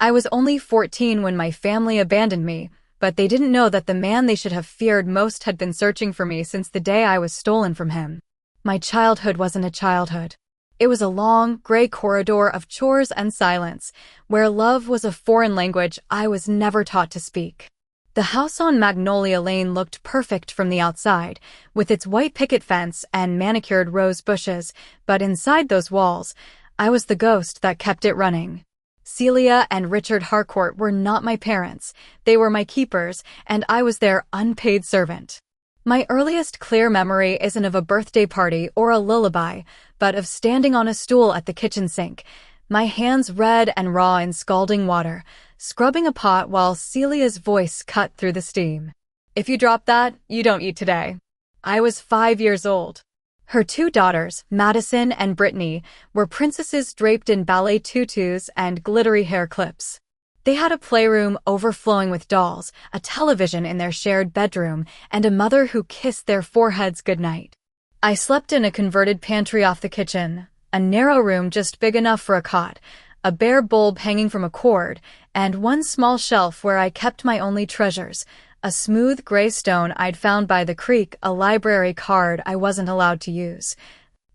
I was only 14 when my family abandoned me, but they didn't know that the man they should have feared most had been searching for me since the day I was stolen from him. My childhood wasn't a childhood. It was a long, gray corridor of chores and silence, where love was a foreign language I was never taught to speak. The house on Magnolia Lane looked perfect from the outside, with its white picket fence and manicured rose bushes, but inside those walls, I was the ghost that kept it running. Celia and Richard Harcourt were not my parents, they were my keepers, and I was their unpaid servant. My earliest clear memory isn't of a birthday party or a lullaby, but of standing on a stool at the kitchen sink, my hands red and raw in scalding water, scrubbing a pot while Celia's voice cut through the steam. "If you drop that, you don't eat today." I was 5 years old. Her two daughters, Madison and Brittany, were princesses draped in ballet tutus and glittery hair clips. They had a playroom overflowing with dolls, a television in their shared bedroom, and a mother who kissed their foreheads goodnight. I slept in a converted pantry off the kitchen, a narrow room just big enough for a cot, a bare bulb hanging from a cord, and one small shelf where I kept my only treasures, a smooth gray stone I'd found by the creek, a library card I wasn't allowed to use,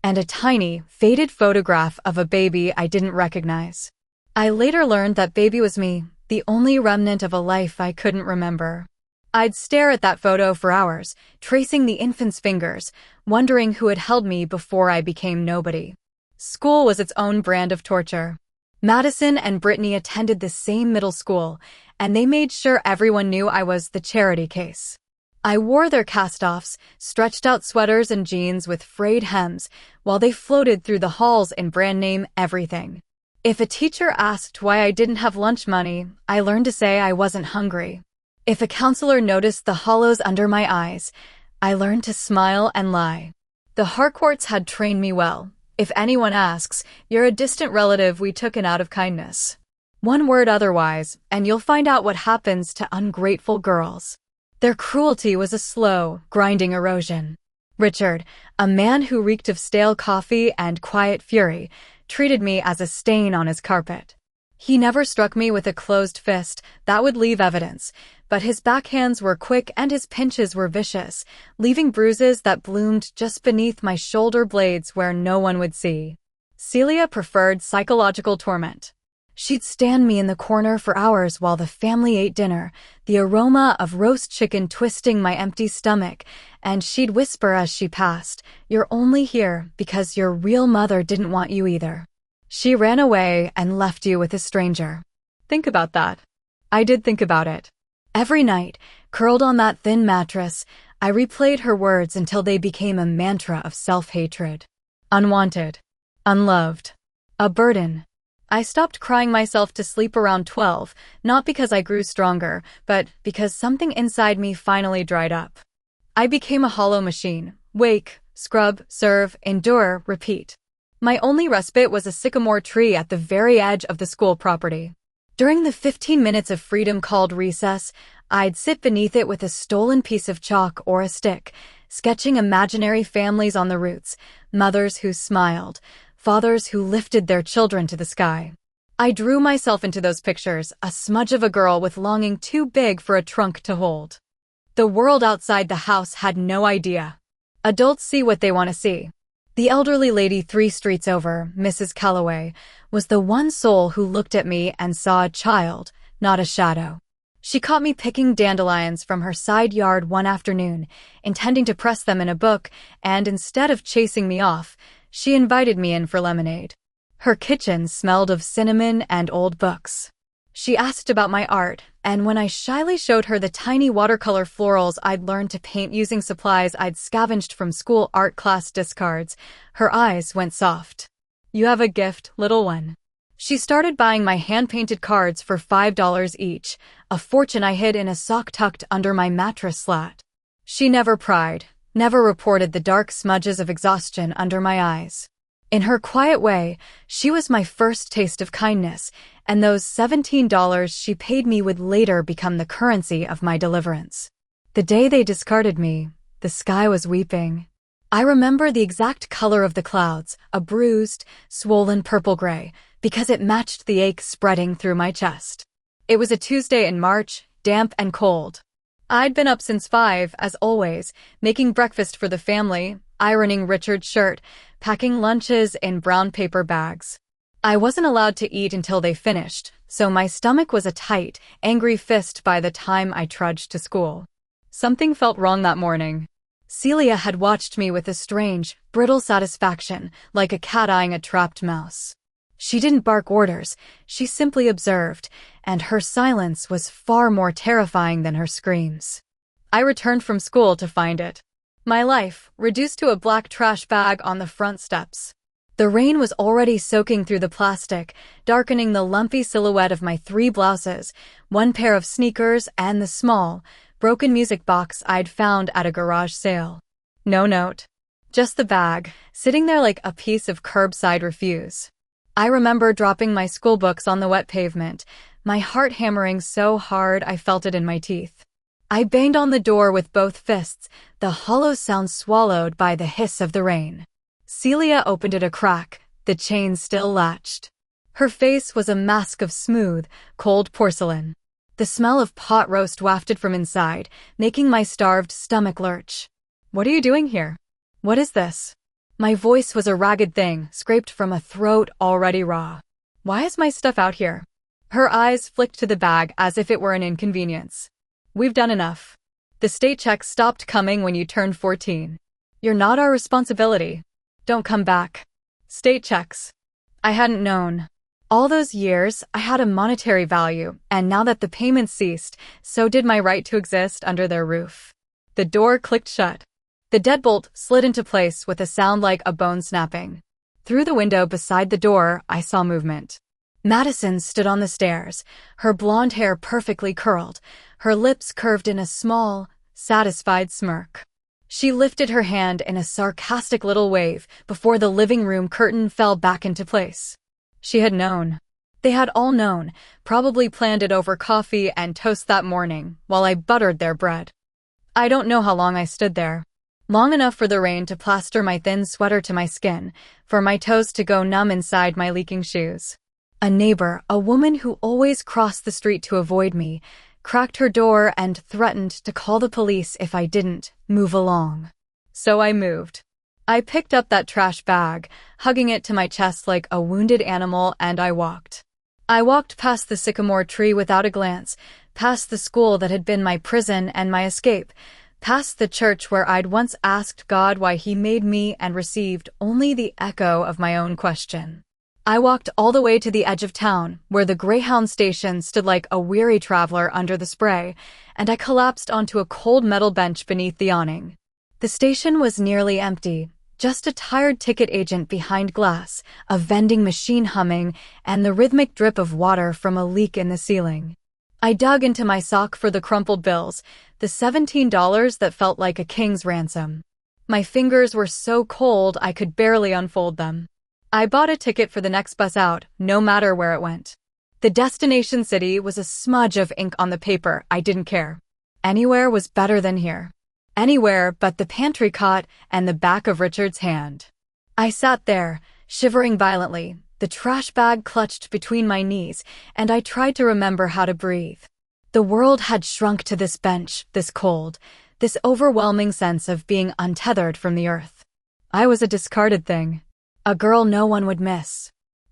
and a tiny, faded photograph of a baby I didn't recognize. I later learned that baby was me, the only remnant of a life I couldn't remember. I'd stare at that photo for hours, tracing the infant's fingers, wondering who had held me before I became nobody. School was its own brand of torture. Madison and Brittany attended the same middle school, and they made sure everyone knew I was the charity case. I wore their cast-offs, stretched-out sweaters and jeans with frayed hems, while they floated through the halls in brand-name everything. If a teacher asked why I didn't have lunch money, I learned to say I wasn't hungry. If a counselor noticed the hollows under my eyes, I learned to smile and lie. The Harcourts had trained me well. If anyone asks, "You're a distant relative we took in out of kindness." One word otherwise, and you'll find out what happens to ungrateful girls. Their cruelty was a slow, grinding erosion. Richard, a man who reeked of stale coffee and quiet fury, treated me as a stain on his carpet. He never struck me with a closed fist, that would leave evidence, but his backhands were quick and his pinches were vicious, leaving bruises that bloomed just beneath my shoulder blades where no one would see. Celia preferred psychological torment. She'd stand me in the corner for hours while the family ate dinner, the aroma of roast chicken twisting my empty stomach, and she'd whisper as she passed, "You're only here because your real mother didn't want you either. She ran away and left you with a stranger." Think about that. I did think about it. Every night, curled on that thin mattress, I replayed her words until they became a mantra of self-hatred. Unwanted. Unloved. A burden. I stopped crying myself to sleep around 12, not because I grew stronger, but because something inside me finally dried up. I became a hollow machine. Wake, scrub, serve, endure, repeat. My only respite was a sycamore tree at the very edge of the school property. During the 15 minutes of freedom called recess, I'd sit beneath it with a stolen piece of chalk or a stick, sketching imaginary families on the roots, mothers who smiled, fathers who lifted their children to the sky. I drew myself into those pictures, a smudge of a girl with longing too big for a trunk to hold. The world outside the house had no idea. Adults see what they want to see. The elderly lady 3 streets over, Mrs. Calloway, was the one soul who looked at me and saw a child, not a shadow. She caught me picking dandelions from her side yard one afternoon, intending to press them in a book, and instead of chasing me off, she invited me in for lemonade. Her kitchen smelled of cinnamon and old books. She asked about my art, and when I shyly showed her the tiny watercolor florals I'd learned to paint using supplies I'd scavenged from school art class discards, her eyes went soft. "You have a gift, little one." She started buying my hand-painted cards for $5 each, a fortune I hid in a sock tucked under my mattress slat. She never pried, never reported the dark smudges of exhaustion under my eyes. In her quiet way, she was my first taste of kindness, and those $17 she paid me would later become the currency of my deliverance. The day they discarded me, the sky was weeping. I remember the exact color of the clouds, a bruised, swollen purple-gray, because it matched the ache spreading through my chest. It was a Tuesday in March, damp and cold. I'd been up since 5, as always, making breakfast for the family, ironing Richard's shirt, packing lunches in brown paper bags. I wasn't allowed to eat until they finished, so my stomach was a tight, angry fist by the time I trudged to school. Something felt wrong that morning. Celia had watched me with a strange, brittle satisfaction, like a cat eyeing a trapped mouse. She didn't bark orders, she simply observed, and her silence was far more terrifying than her screams. I returned from school to find it. My life, reduced to a black trash bag on the front steps. The rain was already soaking through the plastic, darkening the lumpy silhouette of my 3 blouses, 1 pair of sneakers, and the small, broken music box I'd found at a garage sale. No note. Just the bag, sitting there like a piece of curbside refuse. I remember dropping my school books on the wet pavement, my heart hammering so hard I felt it in my teeth. I banged on the door with both fists, the hollow sound swallowed by the hiss of the rain. Celia opened it a crack, the chain still latched. Her face was a mask of smooth, cold porcelain. The smell of pot roast wafted from inside, making my starved stomach lurch. "What are you doing here? What is this?" My voice was a ragged thing, scraped from a throat already raw. "Why is my stuff out here?" Her eyes flicked to the bag as if it were an inconvenience. "We've done enough. The state checks stopped coming when you turned 14. You're not our responsibility. Don't come back." State checks. I hadn't known. All those years, I had a monetary value, and now that the payments ceased, so did my right to exist under their roof. The door clicked shut. The deadbolt slid into place with a sound like a bone snapping. Through the window beside the door, I saw movement. Madison stood on the stairs, her blonde hair perfectly curled, her lips curved in a small, satisfied smirk. She lifted her hand in a sarcastic little wave before the living room curtain fell back into place. She had known. They had all known, probably planned it over coffee and toast that morning, while I buttered their bread. I don't know how long I stood there. Long enough for the rain to plaster my thin sweater to my skin, for my toes to go numb inside my leaking shoes. A neighbor, a woman who always crossed the street to avoid me, cracked her door and threatened to call the police if I didn't move along. So I moved. I picked up that trash bag, hugging it to my chest like a wounded animal, and I walked. I walked past the sycamore tree without a glance, past the school that had been my prison and my escape, past the church where I'd once asked God why he made me and received only the echo of my own question. I walked all the way to the edge of town, where the Greyhound station stood like a weary traveler under the spray, and I collapsed onto a cold metal bench beneath the awning. The station was nearly empty, just a tired ticket agent behind glass, a vending machine humming, and the rhythmic drip of water from a leak in the ceiling. I dug into my sock for the crumpled bills, the $17 that felt like a king's ransom. My fingers were so cold I could barely unfold them. I bought a ticket for the next bus out, no matter where it went. The destination city was a smudge of ink on the paper. I didn't care. Anywhere was better than here. Anywhere but the pantry cot and the back of Richard's hand. I sat there, shivering violently, the trash bag clutched between my knees, and I tried to remember how to breathe. The world had shrunk to this bench, this cold, this overwhelming sense of being untethered from the earth. I was a discarded thing. A girl no one would miss.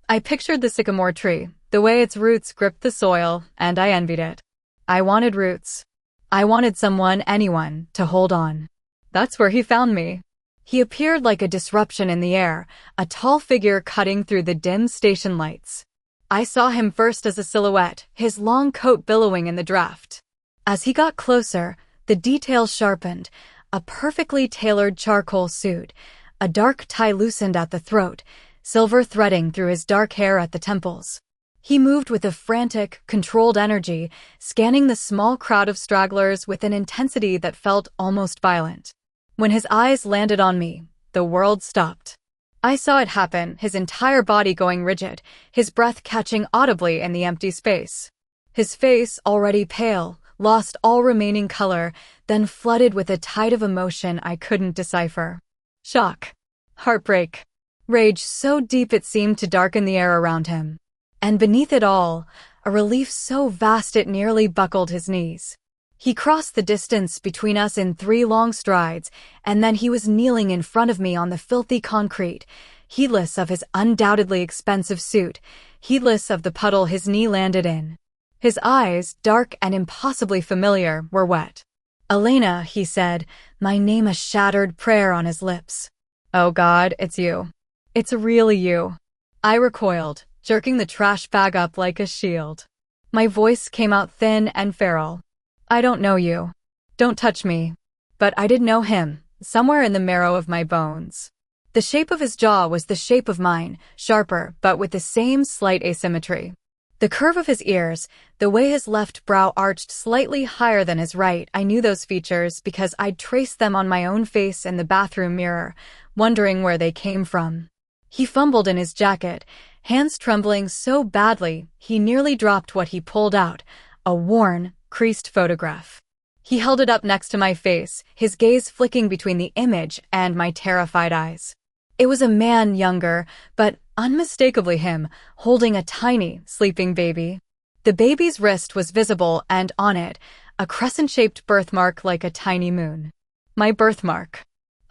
I pictured the sycamore tree, the way its roots gripped the soil, and I envied it. I wanted roots. I wanted someone, anyone, to hold on. That's where he found me. He appeared like a disruption in the air, a tall figure cutting through the dim station lights. I saw him first as a silhouette, his long coat billowing in the draft. As he got closer, the details sharpened, a perfectly tailored charcoal suit, a dark tie loosened at the throat, silver threading through his dark hair at the temples. He moved with a frantic, controlled energy, scanning the small crowd of stragglers with an intensity that felt almost violent. When his eyes landed on me, the world stopped. I saw it happen, his entire body going rigid, his breath catching audibly in the empty space. His face, already pale, lost all remaining color, then flooded with a tide of emotion I couldn't decipher. Shock. Heartbreak. rage so deep it seemed to darken the air around him. And beneath it all, a relief so vast it nearly buckled his knees. He crossed the distance between us in 3 long strides, and then he was kneeling in front of me on the filthy concrete, heedless of his undoubtedly expensive suit, heedless of the puddle his knee landed in. His eyes, dark and impossibly familiar, were wet. "Elena," he said, my name a shattered prayer on his lips. "Oh God, it's you. It's really you." I recoiled, jerking the trash bag up like a shield. My voice came out thin and feral. "I don't know you. Don't touch me." But I did know him, somewhere in the marrow of my bones. The shape of his jaw was the shape of mine, sharper, but with the same slight asymmetry. The curve of his ears, the way his left brow arched slightly higher than his right, I knew those features because I'd traced them on my own face in the bathroom mirror, wondering where they came from. He fumbled in his jacket, hands trembling so badly he nearly dropped what he pulled out, a worn, creased photograph. He held it up next to my face, his gaze flicking between the image and my terrified eyes. It was a man younger, but unmistakably him, holding a tiny, sleeping baby. The baby's wrist was visible and on it, a crescent-shaped birthmark like a tiny moon. My birthmark.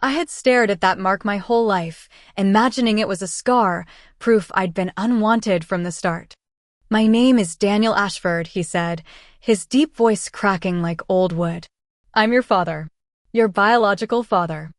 I had stared at that mark my whole life, imagining it was a scar, proof I'd been unwanted from the start. "My name is Daniel Ashford," he said, his deep voice cracking like old wood. "I'm your father. Your biological father.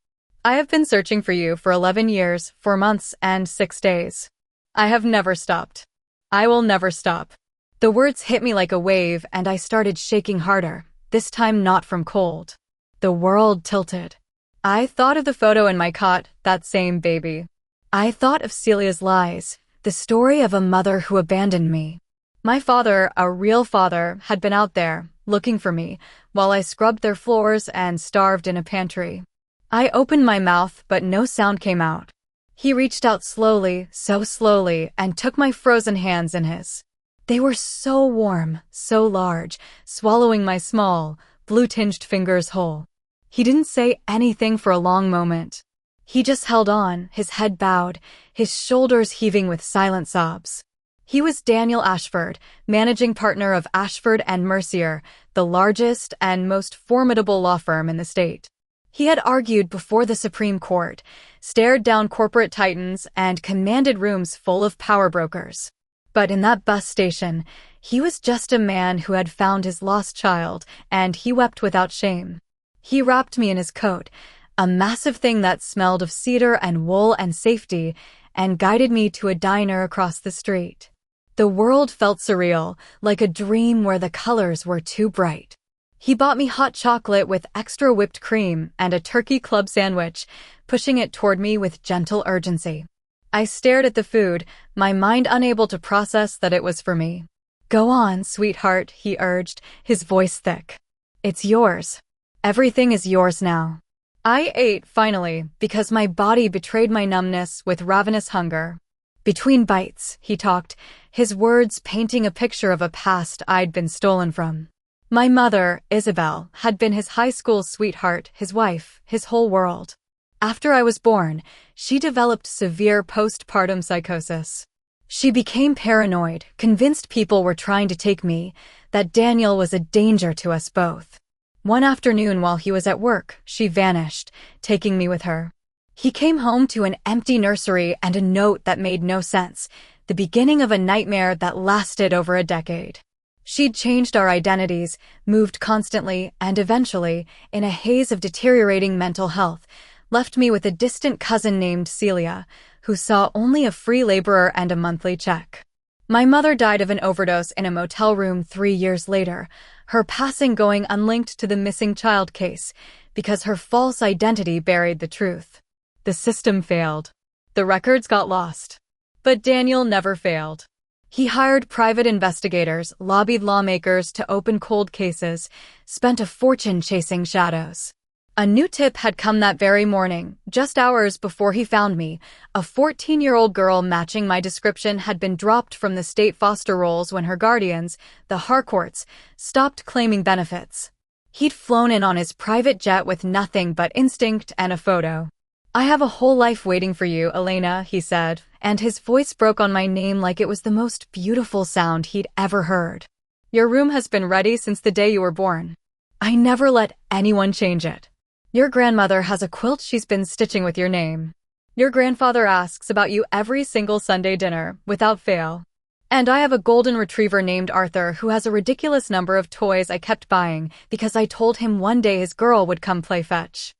I have been searching for you for 11 years, 4 months, and 6 days. I have never stopped. I will never stop." The words hit me like a wave and I started shaking harder, this time not from cold. The world tilted. I thought of the photo in my cot, that same baby. I thought of Celia's lies, the story of a mother who abandoned me. My father, a real father, had been out there, looking for me, while I scrubbed their floors and starved in a pantry. I opened my mouth, but no sound came out. He reached out slowly, so slowly, and took my frozen hands in his. They were so warm, so large, swallowing my small, blue-tinged fingers whole. He didn't say anything for a long moment. He just held on, his head bowed, his shoulders heaving with silent sobs. He was Daniel Ashford, managing partner of Ashford and Mercier, the largest and most formidable law firm in the state. He had argued before the Supreme Court, stared down corporate titans, and commanded rooms full of power brokers. But in that bus station, he was just a man who had found his lost child, and he wept without shame. He wrapped me in his coat, a massive thing that smelled of cedar and wool and safety, and guided me to a diner across the street. The world felt surreal, like a dream where the colors were too bright. He bought me hot chocolate with extra whipped cream and a turkey club sandwich, pushing it toward me with gentle urgency. I stared at the food, my mind unable to process that it was for me. "Go on, sweetheart," he urged, his voice thick. "It's yours. Everything is yours now." I ate, finally, because my body betrayed my numbness with ravenous hunger. Between bites, he talked, his words painting a picture of a past I'd been stolen from. My mother, Isabel, had been his high school sweetheart, his wife, his whole world. After I was born, she developed severe postpartum psychosis. She became paranoid, convinced people were trying to take me, that Daniel was a danger to us both. One afternoon while he was at work, she vanished, taking me with her. He came home to an empty nursery and a note that made no sense, the beginning of a nightmare that lasted over a decade. She'd changed our identities, moved constantly, and eventually, in a haze of deteriorating mental health, left me with a distant cousin named Celia, who saw only a free laborer and a monthly check. My mother died of an overdose in a motel room 3 years later, her passing going unlinked to the missing child case, because her false identity buried the truth. The system failed. The records got lost. But Daniel never failed. He hired private investigators, lobbied lawmakers to open cold cases, spent a fortune chasing shadows. A new tip had come that very morning, just hours before he found me. A 14-year-old girl matching my description had been dropped from the state foster rolls when her guardians, the Harcourts, stopped claiming benefits. He'd flown in on his private jet with nothing but instinct and a photo. I have a whole life waiting for you, Elena, he said, and his voice broke on my name like it was the most beautiful sound he'd ever heard. Your room has been ready since the day you were born. I never let anyone change it. Your grandmother has a quilt she's been stitching with your name. Your grandfather asks about you every single Sunday dinner, without fail. And I have a golden retriever named Arthur who has a ridiculous number of toys I kept buying because I told him one day his girl would come play fetch.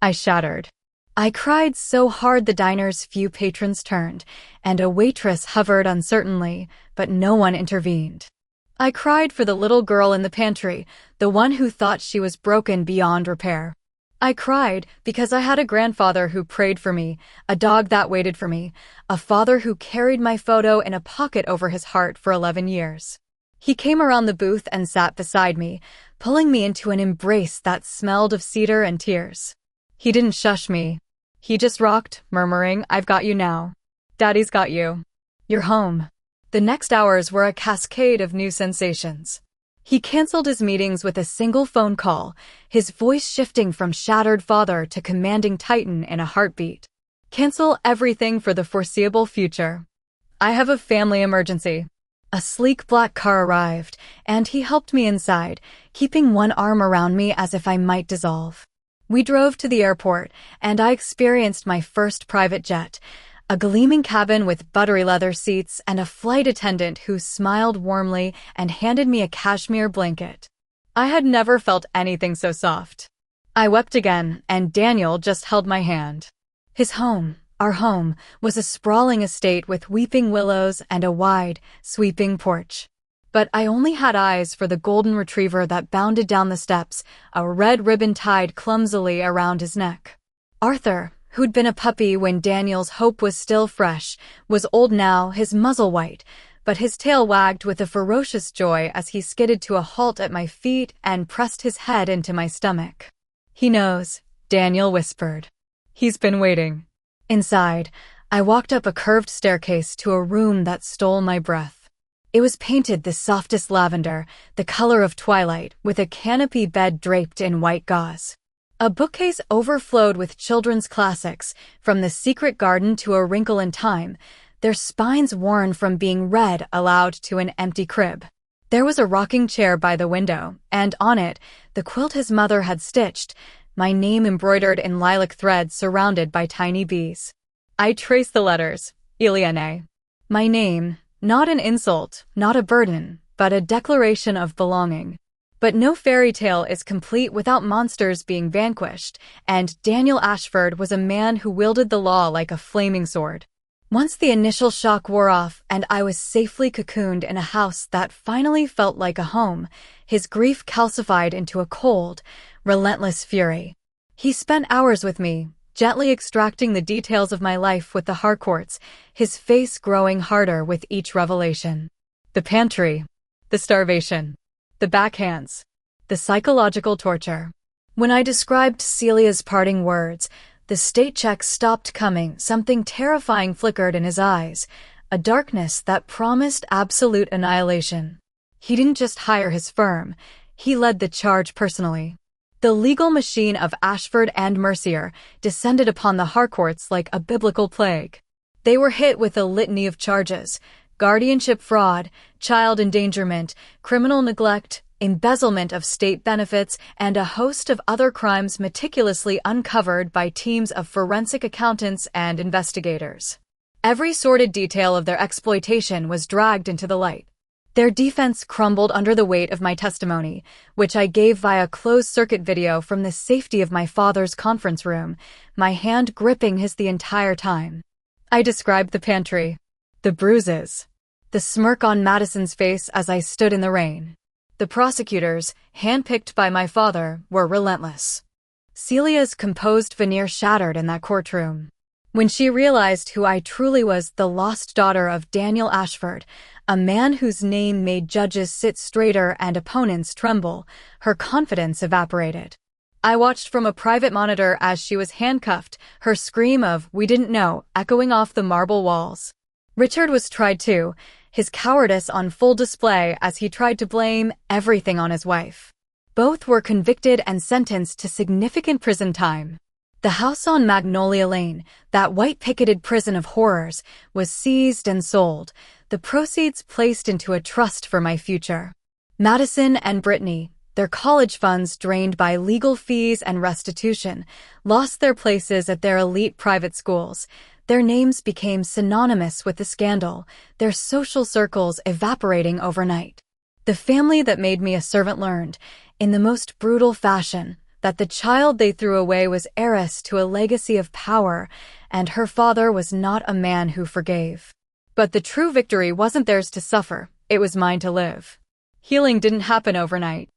I shattered. I cried so hard the diner's few patrons turned, and a waitress hovered uncertainly, but no one intervened. I cried for the little girl in the pantry, the one who thought she was broken beyond repair. I cried because I had a grandfather who prayed for me, a dog that waited for me, a father who carried my photo in a pocket over his heart for 11 years. He came around the booth and sat beside me, pulling me into an embrace that smelled of cedar and tears. He didn't shush me. He just rocked, murmuring, "I've got you now. Daddy's got you. You're home." The next hours were a cascade of new sensations. He canceled his meetings with a single phone call, his voice shifting from shattered father to commanding titan in a heartbeat. Cancel everything for the foreseeable future. I have a family emergency. A sleek black car arrived, and he helped me inside, keeping one arm around me as if I might dissolve. We drove to the airport, and I experienced my first private jet, a gleaming cabin with buttery leather seats and a flight attendant who smiled warmly and handed me a cashmere blanket. I had never felt anything so soft. I wept again, and Daniel just held my hand. His home, our home, was a sprawling estate with weeping willows and a wide, sweeping porch. But I only had eyes for the golden retriever that bounded down the steps, a red ribbon tied clumsily around his neck. Arthur, who'd been a puppy when Daniel's hope was still fresh, was old now, his muzzle white, but his tail wagged with a ferocious joy as he skidded to a halt at my feet and pressed his head into my stomach. "He knows," Daniel whispered. "He's been waiting." Inside, I walked up a curved staircase to a room that stole my breath. It was painted the softest lavender, the color of twilight, with a canopy bed draped in white gauze. A bookcase overflowed with children's classics, from The Secret Garden to A Wrinkle in Time, their spines worn from being read aloud to an empty crib. There was a rocking chair by the window, and on it, the quilt his mother had stitched, my name embroidered in lilac thread surrounded by tiny bees. I traced the letters, Iliane. My name, not an insult, not a burden, but a declaration of belonging. But no fairy tale is complete without monsters being vanquished, and Daniel Ashford was a man who wielded the law like a flaming sword. Once the initial shock wore off and I was safely cocooned in a house that finally felt like a home, his grief calcified into a cold, relentless fury. He spent hours with me, gently extracting the details of my life with the Harcourts, his face growing harder with each revelation. The pantry, the starvation, the backhands, the psychological torture. When I described Celia's parting words, the state check stopped coming, something terrifying flickered in his eyes, a darkness that promised absolute annihilation. He didn't just hire his firm, he led the charge personally. The legal machine of Ashford and Mercier descended upon the Harcourts like a biblical plague. They were hit with a litany of charges: guardianship fraud, child endangerment, criminal neglect, embezzlement of state benefits, and a host of other crimes meticulously uncovered by teams of forensic accountants and investigators. Every sordid detail of their exploitation was dragged into the light. Their defense crumbled under the weight of my testimony, which I gave via closed-circuit video from the safety of my father's conference room, my hand gripping his the entire time. I described the pantry, the bruises, the smirk on Madison's face as I stood in the rain. The prosecutors, handpicked by my father, were relentless. Celia's composed veneer shattered in that courtroom. When she realized who I truly was, the lost daughter of Daniel Ashford, a man whose name made judges sit straighter and opponents tremble, her confidence evaporated. I watched from a private monitor as she was handcuffed, her scream of "we didn't know" echoing off the marble walls. Richard was tried too, his cowardice on full display as he tried to blame everything on his wife. Both were convicted and sentenced to significant prison time. The house on Magnolia Lane, that white-picketed prison of horrors, was seized and sold, the proceeds placed into a trust for my future. Madison and Brittany, their college funds drained by legal fees and restitution, lost their places at their elite private schools. Their names became synonymous with the scandal, their social circles evaporating overnight. The family that made me a servant learned, in the most brutal fashion, that the child they threw away was heiress to a legacy of power, and her father was not a man who forgave. But the true victory wasn't theirs to suffer, it was mine to live. Healing didn't happen overnight.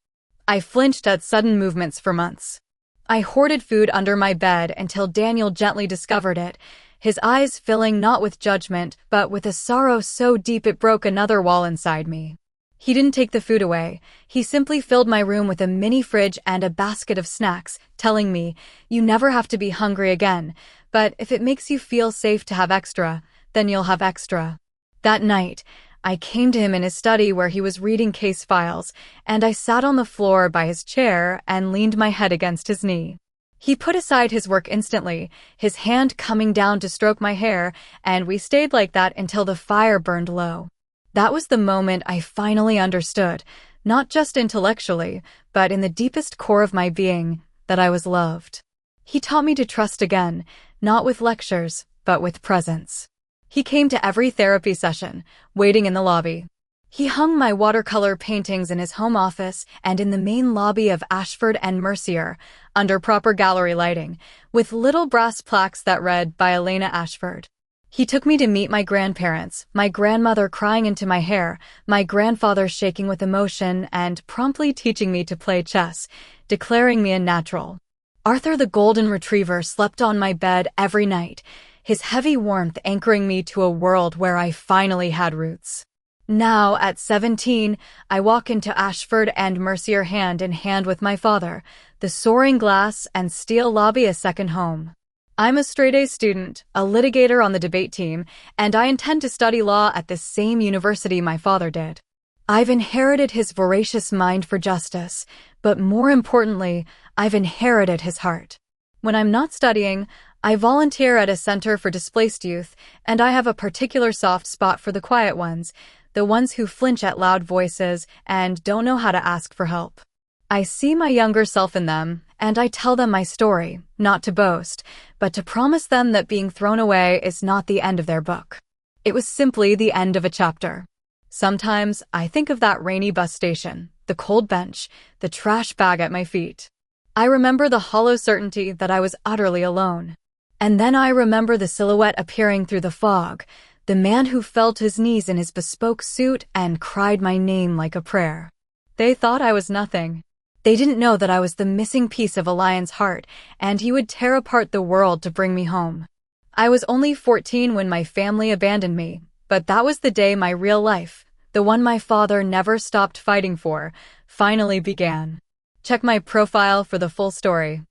I flinched at sudden movements for months. I hoarded food under my bed until Daniel gently discovered it, his eyes filling not with judgment, but with a sorrow so deep it broke another wall inside me. He didn't take the food away. He simply filled my room with a mini fridge and a basket of snacks, telling me, "You never have to be hungry again, but if it makes you feel safe to have extra, then you'll have extra." That night, I came to him in his study where he was reading case files, and I sat on the floor by his chair and leaned my head against his knee. He put aside his work instantly, his hand coming down to stroke my hair, and we stayed like that until the fire burned low. That was the moment I finally understood, not just intellectually, but in the deepest core of my being, that I was loved. He taught me to trust again, not with lectures, but with presence. He came to every therapy session, waiting in the lobby. He hung my watercolor paintings in his home office and in the main lobby of Ashford and Mercier, under proper gallery lighting, with little brass plaques that read, "By Elena Ashford." He took me to meet my grandparents, my grandmother crying into my hair, my grandfather shaking with emotion and promptly teaching me to play chess, declaring me a natural. Arthur the golden retriever slept on my bed every night, his heavy warmth anchoring me to a world where I finally had roots. Now, at 17, I walk into Ashford and Mercier hand in hand with my father, the soaring glass and steel lobby a second home. I'm a straight-A student, a litigator on the debate team, and I intend to study law at the same university my father did. I've inherited his voracious mind for justice, but more importantly, I've inherited his heart. When I'm not studying, I volunteer at a center for displaced youth, and I have a particular soft spot for the quiet ones, the ones who flinch at loud voices and don't know how to ask for help. I see my younger self in them, and I tell them my story, not to boast, but to promise them that being thrown away is not the end of their book. It was simply the end of a chapter. Sometimes I think of that rainy bus station, the cold bench, the trash bag at my feet. I remember the hollow certainty that I was utterly alone. And then I remember the silhouette appearing through the fog, the man who fell to his knees in his bespoke suit and cried my name like a prayer. They thought I was nothing. They didn't know that I was the missing piece of a lion's heart, and he would tear apart the world to bring me home. I was only 14 when my family abandoned me, but that was the day my real life, the one my father never stopped fighting for, finally began. Check my profile for the full story.